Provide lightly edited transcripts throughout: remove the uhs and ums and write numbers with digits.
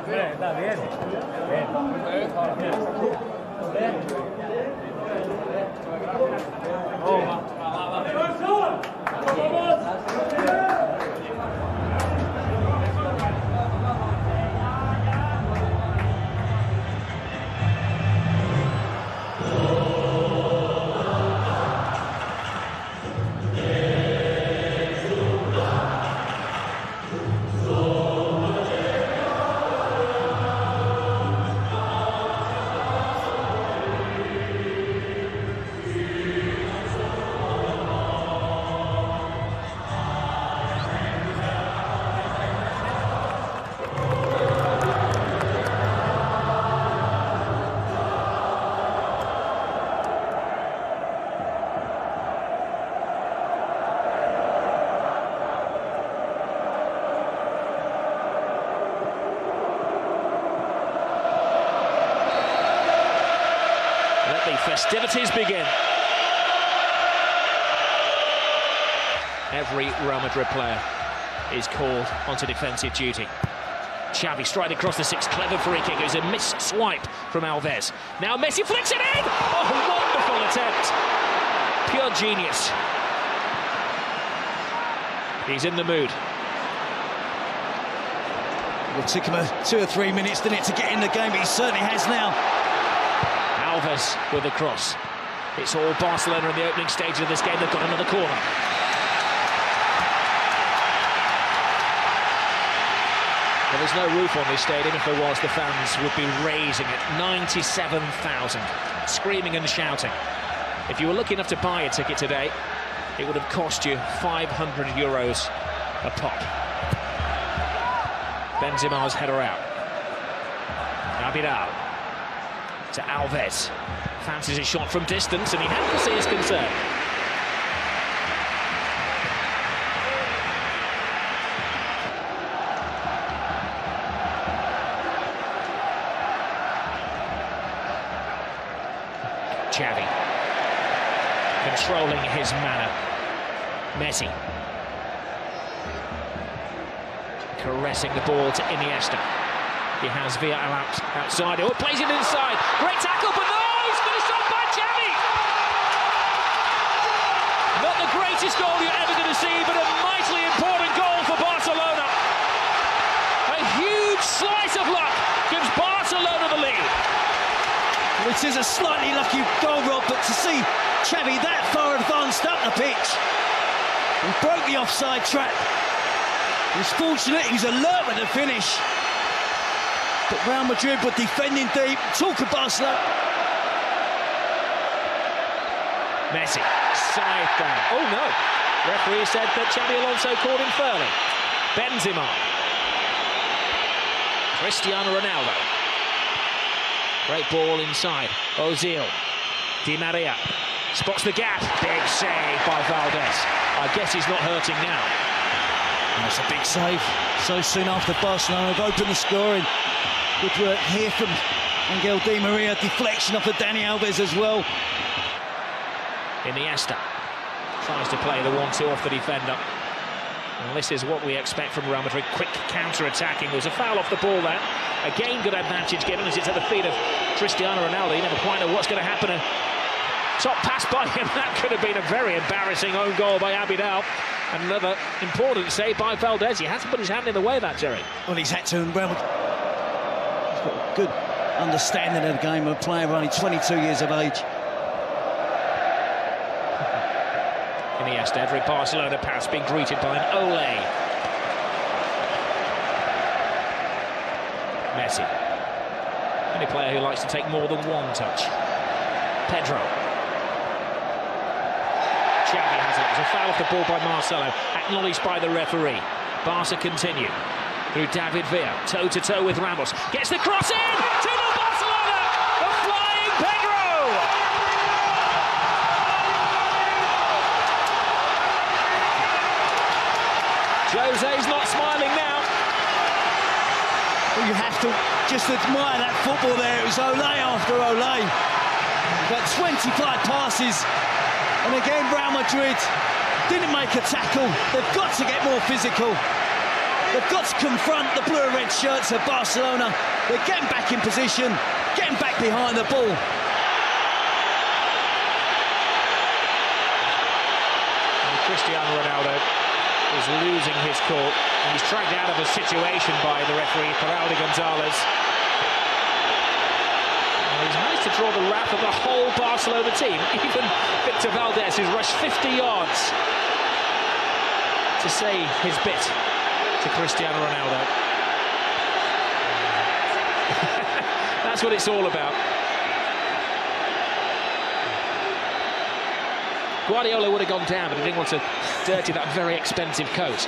Está bien. Let the festivities begin. Every Real Madrid player is called onto defensive duty. Xavi straight across the six, clever free kick. It was a missed swipe from Alves. Now Messi flicks it in! Oh, wonderful attempt. Pure genius. He's in the mood. It took him 2 or 3 minutes, didn't it, to get in the game, but he certainly has now. Alves with the cross. It's all Barcelona in the opening stage of this game. They've got another corner. Well, there's no roof on this stadium. If there was, the fans would be raising it. 97,000, screaming and shouting. If you were lucky enough to buy a ticket today, it would have cost you €500 a pop. Benzema's header out. Abidal to Alves. Fancies a shot from distance, and he had to see his concern. Xavi controlling his manner. Messi caressing the ball to Iniesta. He has Villa outside. Oh, plays it inside. Great tackle, but no, he's finished off by Xavi. Not the greatest goal you're ever going to see, but a mightily important goal for Barcelona. A huge slice of luck gives Barcelona the lead. It is a slightly lucky goal, Rob, but to see Xavi that far advanced up the pitch and broke the offside trap. He was fortunate, he was alert with the finish. But Real Madrid were defending deep. Talk of Barcelona. Messi, side down. Oh no! Referee said that Xabi Alonso called him fairly. Benzema. Cristiano Ronaldo. Great ball inside. Ozil. Di Maria spots the gap. Big save by Valdez. I guess he's not hurting now. That's a big save. So soon after Barcelona have opened the scoring. Good work here from Angel Di Maria. Deflection off of Dani Alves as well. Iniesta tries to play the 1-2 off the defender. And this is what we expect from Real Madrid. Quick counter-attacking. There's a foul off the ball there. Again, good advantage given as it's at the feet of Cristiano Ronaldo. You never quite know what's going to happen. A top pass by him. That could have been a very embarrassing own goal by Abidal. And another important save by Valdez. He had to put his hand in the way of that, Jerry. Well, he's had to. He's got a good understanding of the game. A player only 22 years of age. Iniesta, every Barcelona pass being greeted by an Ole. Messi. Any player who likes to take more than one touch. Pedro. Xavi has it. There's a foul off the ball by Marcelo, acknowledged by the referee. Barca continue through David Villa, toe-to-toe with Ramos. Gets the cross in! 2-0 Barcelona! The flying Pedro! Jose's not smiling now. Well, you have to just admire that football there. It was Ole after Ole. About 25 passes. And again, Real Madrid didn't make a tackle. They've got to get more physical. They've got to confront the blue and red shirts of Barcelona. They're getting back in position, getting back behind the ball. And Cristiano Ronaldo is losing his cool. And he's dragged out of a situation by the referee, Raúl González. He's managed to draw the wrath of the whole Barcelona team. Even Victor Valdés, who's rushed 50 yards to say his bit to Cristiano Ronaldo. That's what it's all about. Guardiola would have gone down, but he didn't want to dirty that very expensive coat.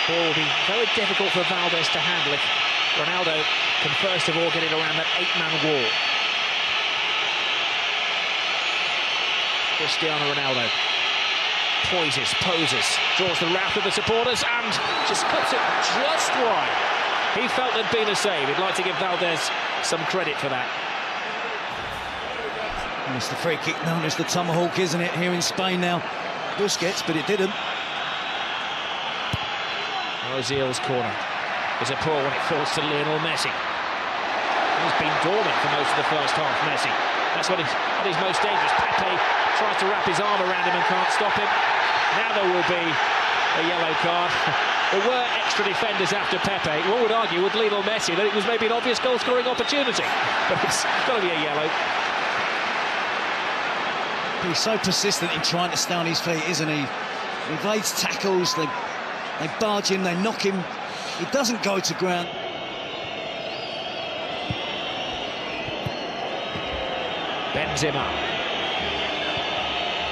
Ball will be very difficult for Valdés to handle if Ronaldo can first of all get it around that 8-man wall. Cristiano Ronaldo poises, poses, draws the wrath of the supporters and just cuts it just wide. He felt there'd been a save. He'd like to give Valdés some credit for that. And it's the free kick known as the tomahawk, isn't it, here in Spain now? Busquets, but it didn't. Ozil's corner is a poor when it falls to Lionel Messi. He's been dormant for most of the first half, Messi. That's what he's most dangerous. Pepe tries to wrap his arm around him and can't stop him. Now there will be a yellow card. There were extra defenders after Pepe. One would argue with Lionel Messi that it was maybe an obvious goal-scoring opportunity, but it's got to be a yellow. He's so persistent in trying to stay on his feet, isn't he? He evades tackles, they barge him, they knock him. He doesn't go to ground. Benzema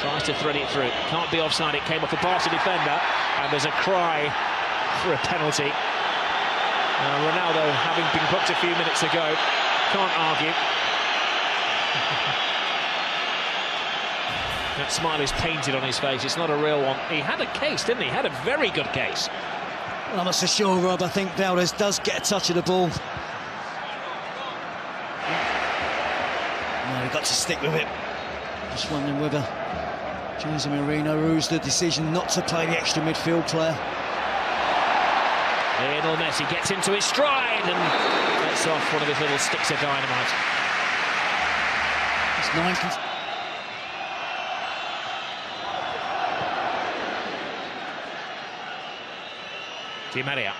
tries to thread it through. Can't be offside. It came off a Barca defender, and there's a cry for a penalty. Ronaldo, having been booked a few minutes ago, can't argue. That smile is painted on his face. It's not a real one. He had a case, didn't he? He had a very good case. Well, I must assure Rob, I think Valdés does get a touch of the ball. No, we've got to stick with it. Just wondering whether Jose Mourinho rules the decision not to play the extra midfield player. Lionel Messi gets into his stride and lets off one of his little sticks of dynamite. It's 9. Di Maria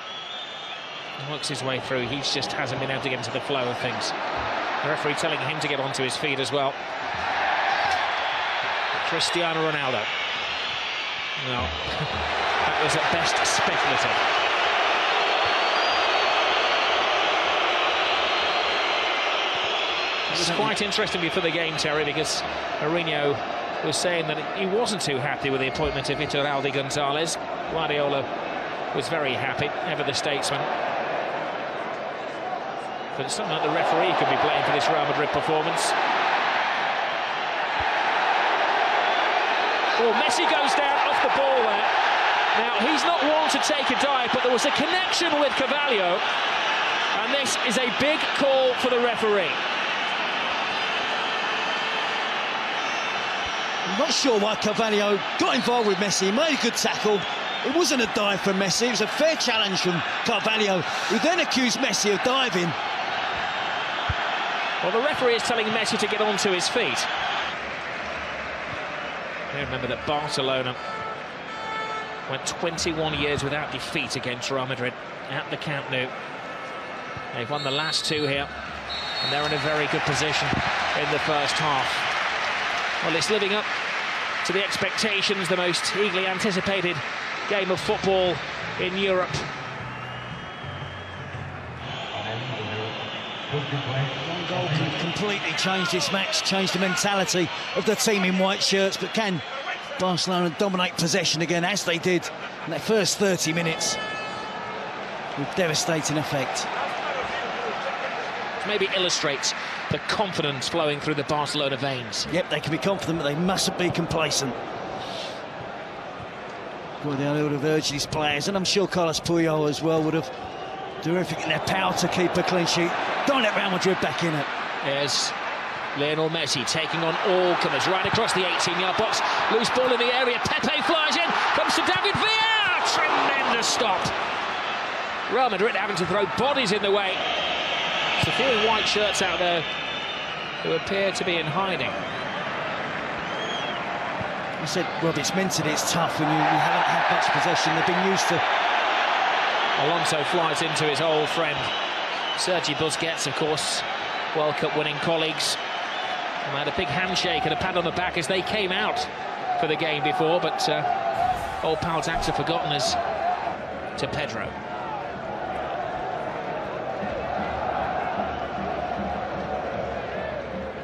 works his way through. He just hasn't been able to get into the flow of things. The referee telling him to get onto his feet as well. Cristiano Ronaldo. No, that was at best speculative. It was quite interesting before the game, Terry, because Mourinho was saying that he wasn't too happy with the appointment of Raúl González. Guardiola was very happy, ever the statesman. But it's something that the referee could be blamed for this Real Madrid performance. Oh, Messi goes down off the ball there. Now, he's not one to take a dive, but there was a connection with Carvalho, and this is a big call for the referee. I'm not sure why Carvalho got involved with Messi. He made a good tackle. It wasn't a dive from Messi, it was a fair challenge from Carvalho, who then accused Messi of diving. Well, the referee is telling Messi to get onto his feet. Remember that Barcelona went 21 years without defeat against Real Madrid at the Camp Nou. They've won the last two here, and they're in a very good position in the first half. Well, it's living up to the expectations, the most eagerly anticipated game of football in Europe. One goal can completely change this match, change the mentality of the team in white shirts, but can Barcelona dominate possession again, as they did in their first 30 minutes, with devastating effect. Maybe illustrates the confidence flowing through the Barcelona veins. Yep, they can be confident, but they mustn't be complacent. Guardiola would have urged his players, and I'm sure Carlos Puyol as well would have done everything in their power to keep a clean sheet. Don't let Real Madrid back in it. Yes, Lionel Messi taking on all comers right across the 18-yard box. Loose ball in the area. Pepe flies in. Comes to David Villa. Tremendous stop. Real Madrid having to throw bodies in the way. There's a few in white shirts out there who appear to be in hiding. I said, Rob, it's mentally it's tough when you haven't had much possession. They've been used to. Alonso flies into his old friend Sergi Busquets, of course, World Cup winning colleagues. And they had a big handshake and a pat on the back as they came out for the game before, but old pal's acts are forgotten as to Pedro.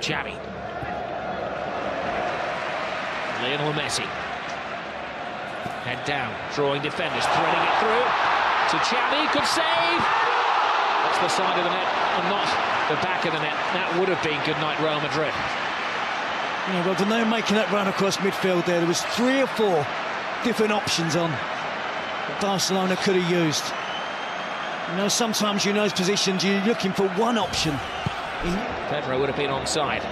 Xavi. Lionel Messi. Head down, drawing defenders, threading it through to Xavi, could save. That's the side of the net and not the back of the net. That would have been good night Real Madrid. Yeah, well, when they were making that run across midfield there was 3 or 4 different options on that Barcelona could have used. You know, sometimes in those positions you're looking for one option. Pedro would have been onside.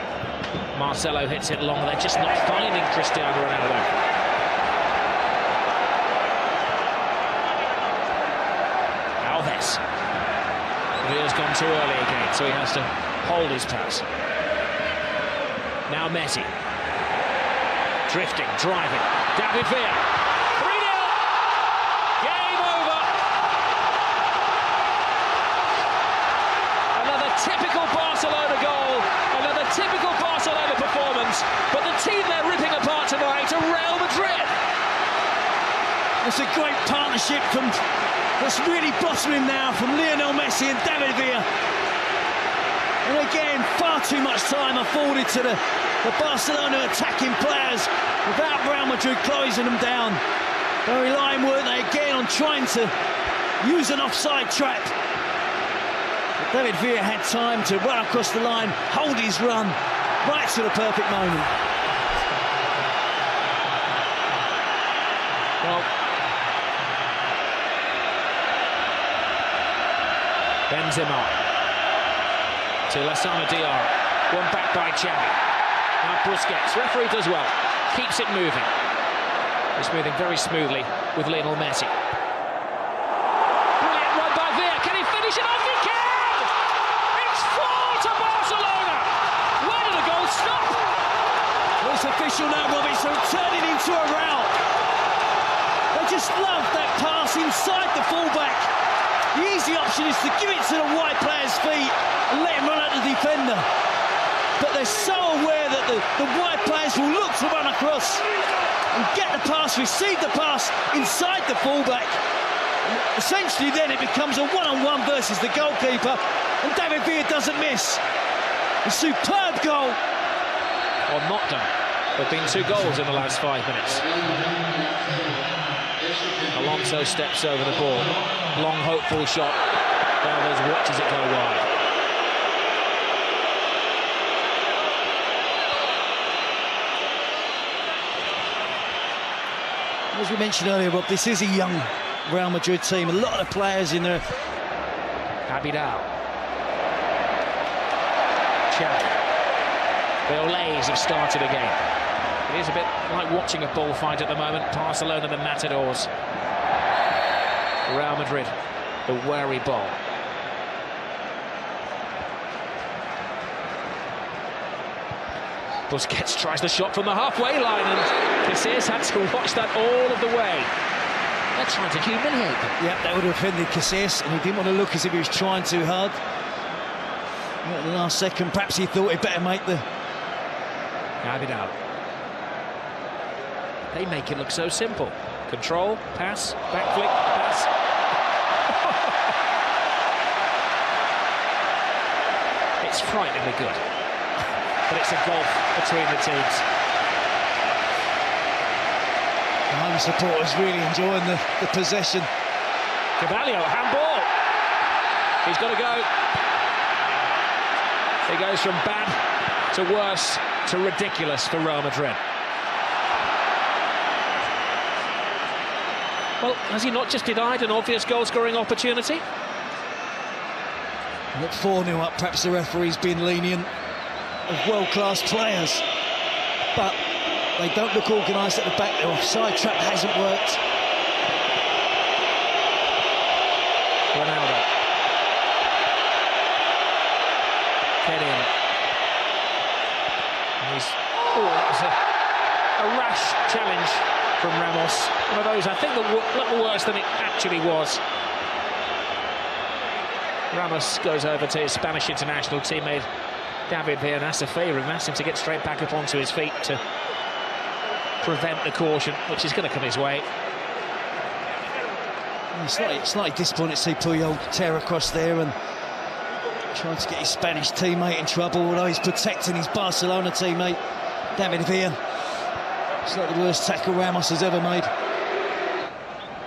Marcelo hits it long. They're just not finding Cristiano Ronaldo. Alves. Villa's gone too early again, so he has to hold his pass. Now Messi. Drifting, driving. David Villa. 3-0. Game over. Another typical Barcelona goal. Another typical Barcelona performance. But the team they're ripping apart tonight are Real Madrid. It's a great partnership that's really blossoming now from Lionel Messi and David Villa. And again, far too much time afforded to the Barcelona attacking players without Real Madrid closing them down. They're relying, weren't they, again on trying to use an offside trap. But David Villa had time to run across the line, hold his run, right to the perfect moment. Well, Benzema to Lassana Diarra, one back by Xavi. Now Busquets, referee does well, keeps it moving. It's moving very smoothly with Lionel Messi. Brilliant run by Villa, can he finish it off? He can! It's 4 to Barcelona! Where did the goal stop? Well, it's official now, Robbie, so turning into a rout. They just love that pass inside the fullback. The easy option is to give it to the wide player's feet and let him run at the defender. But they're so aware that the wide players will look to run across and get the pass, receive the pass inside the fullback. And essentially then it becomes a one-on-one versus the goalkeeper, and David Villa doesn't miss. A superb goal. Or not done. There have been 2 goals in the last 5 minutes. Alonso steps over the ball. Long, hopeful shot. Alves watches it go wide. As we mentioned earlier, Rob, this is a young Real Madrid team. A lot of players in there. Abidal. Xavi. The Olays have started again. It is a bit like watching a bullfight at the moment. Barcelona, the Matadors. Real Madrid, the wary ball. Busquets tries the shot from the halfway line, and Casillas had to watch that all of the way. They're trying to humiliate them. Yeah, that would have offended Casillas, and he didn't want to look as if he was trying too hard. At the last second, perhaps he thought he'd better make the... Abidal. They make it look so simple. Control, pass, back flick, pass. It's frighteningly good. But it's a gulf between the teams. The home supporters really enjoying the possession. Carvalho, handball. He's got to go. He goes from bad to worse to ridiculous for Real Madrid. Well, has he not just denied an obvious goal-scoring opportunity? And at 4-0 up, perhaps the referee's been lenient. of world-class players, but they don't look organised at the back. Their offside trap hasn't worked. Ronaldo. Kenyon. That was a rash challenge from Ramos. One of those, I think, that looked worse than it actually was. Ramos goes over to his Spanish international teammate David Villa, and that's a favour, and asks him to get straight back up onto his feet to prevent the caution, which is going to come his way. Slightly disappointed to see Puyol tear across there and trying to get his Spanish teammate in trouble, although he's protecting his Barcelona teammate, David Villa. It's not the worst tackle Ramos has ever made.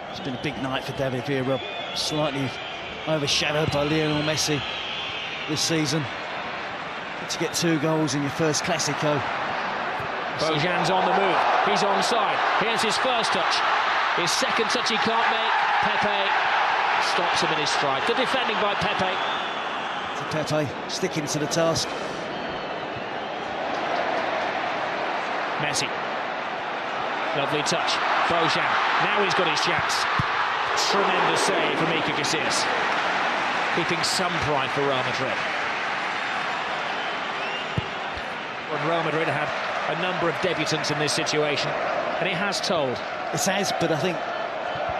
It's been a big night for David Villa, slightly overshadowed by Lionel Messi this season. To get 2 goals in your first Clasico. Bojan's on the move, he's onside. Here's his first touch. His second touch he can't make. Pepe stops him in his stride. Good defending by Pepe. Pepe sticking to the task. Messi. Lovely touch. Bojan. Now he's got his chance. Tremendous save from Iker Casillas. Keeping some pride for Real Madrid. When Real Madrid had a number of debutants in this situation, and it has told. It has, but I think,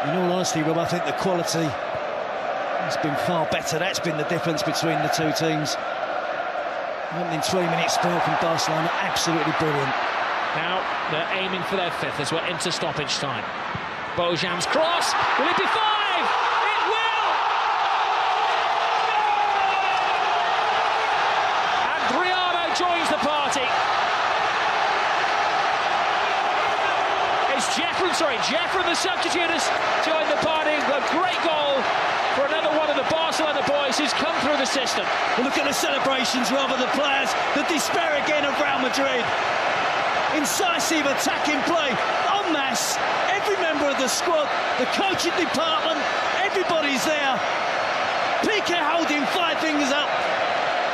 in all honesty, Rob, I think the quality has been far better. That's been the difference between the two teams. Opening 3-minute spell from Barcelona, absolutely brilliant. Now they're aiming for their 5th as we're into stoppage time. Bojan's cross, will it be 5? It will! And Rihanna joins the party. It's Jeffrey, the substitute, has joined the party. A great goal for another one of the Barcelona boys who's come through the system. Well, look at the celebrations, Rob, of the players. The despair again of Real Madrid. Incisive attacking play, en masse. Every member of the squad, the coaching department, everybody's there. Piqué holding 5 fingers up.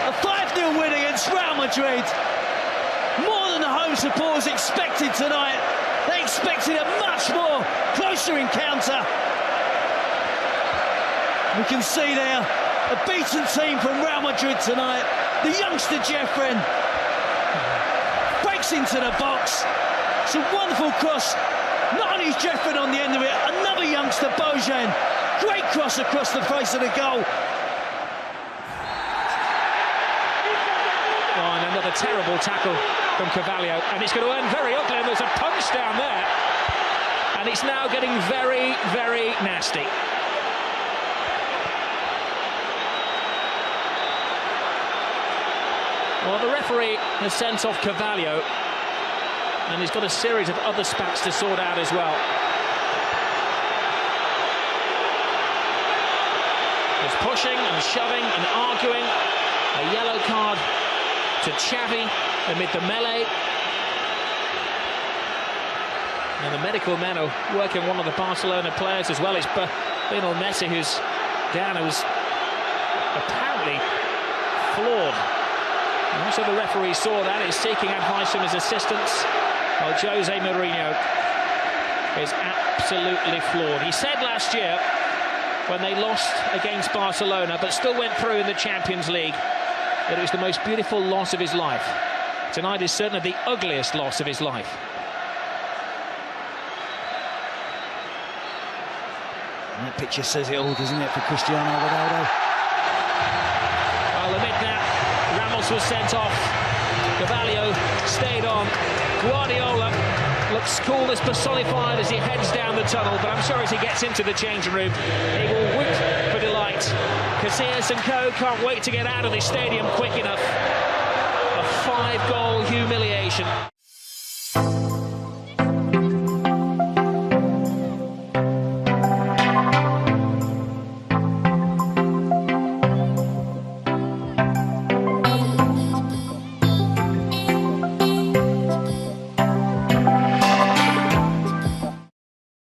A 5-0 win against Real Madrid. More than the home supporters expected tonight. They expected a much more closer encounter. We can see there a beaten team from Real Madrid tonight. The youngster Jeffrey breaks into the box. It's a wonderful cross. Not only is Jeffrey on the end of it, another youngster, Bojan. Great cross across the face of the goal. Oh, and another terrible tackle from Carvalho, and it's going to end very ugly, and there's a punch down there. And it's now getting very, very nasty. Well, the referee has sent off Carvalho, and he's got a series of other spats to sort out as well. There's pushing and shoving and arguing. A yellow card to Xavi amid the melee. And the medical men are working one of the Barcelona players as well. It's Lionel Messi who's down, who's apparently flawed. And also the referee saw that, is seeking advice from his assistants. Well, Jose Mourinho is absolutely flawed. He said last year, when they lost against Barcelona, but still went through in the Champions League, that it was the most beautiful loss of his life. Tonight is certainly the ugliest loss of his life. And that picture says it all, doesn't it, for Cristiano Ronaldo? Well, amid that, Ramos was sent off. Carvalho stayed on. Guardiola looks coolness personified as he heads down the tunnel, but I'm sure as he gets into the changing room, he will whoop for delight. Casillas and co can't wait to get out of the stadium quick enough. A 5-goal humiliation.